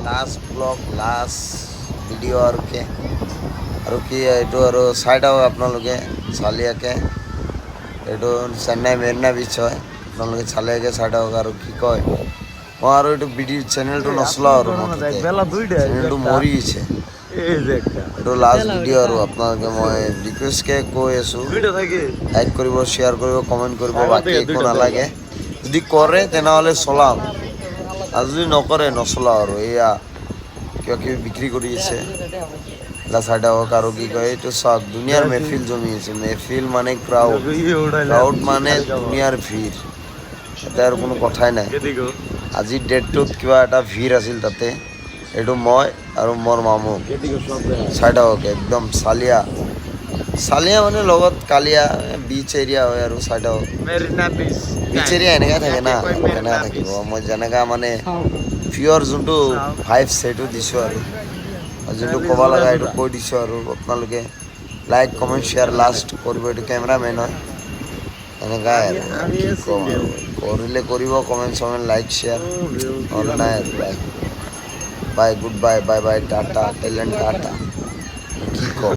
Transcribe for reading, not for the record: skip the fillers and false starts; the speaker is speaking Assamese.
লাষ্ট ব্লগ লাষ্ট ভিডিঅ' আৰু কি এইটো আৰু চাই থাকক আপোনালোকে চালিয়াকৈ। এইটো চেন্নাই মেৰিনা বিচ হয়, আপোনালোকে চালিয়াকৈ চাই থাকক। আৰু কি কয় মই আৰু এইটো চেনেলটো নচলাওঁ আৰু মুঠতে চেনেলটো মৰি গৈছে। এইটো লাষ্ট ভিডিঅ' আৰু আপোনালোকে মই ৰিকুৱেষ্টকৈ কৈ আছোঁ, লাইক কৰিব, শ্বেয়াৰ কৰিব, কমেণ্ট কৰিব, বাকী একো নালাগে। যদি কৰে তেনেহ'লে চলাম, আৰু যদি নকৰে নচলাওঁ আৰু। এয়া কিবা কিবি বিক্ৰী কৰি আছে চাই থাকক। আৰু কি কয় এইটো চাওক, দুনিয়াৰ মেহফিল জমি আছে। মেহফিল মানে ক্ৰাউড মানে দুনিয়াৰ ভিৰ, তাতে আৰু কোনো কথাই নাই। আজিৰ ডেটটোত কিবা এটা ভিৰ আছিল তাতে, এইটো মই আৰু মোৰ মামু চাই থাকক। একদম চালিয়া মানে লগত কালিয়া বিচ এৰিয়া হয় আৰু চাই থাকক। বিচ এৰিয়া এনেকৈ থাকে না, কেনেকৈ থাকিব। মই যেনেকৈ মানে পিয়ৰ যোনটো ভাইবছ সেইটো দিছোঁ আৰু যোনটো ক'ব লগা সেইটো কৈ দিছোঁ। আৰু আপোনালোকে লাইক কমেণ্ট শ্বেয়াৰ লাষ্ট কৰিব। এইটো কেমেৰামেন হয়, এনেকুৱাই আৰু কি ক'ম আৰু। কৰিলে কৰিব, কমেণ্ট চমেণ্ট লাইক শ্বেয়াৰ, নহ'লে নাই আৰু। Bye good bye, bye bye, Tata talent Tata, কি ক'ম।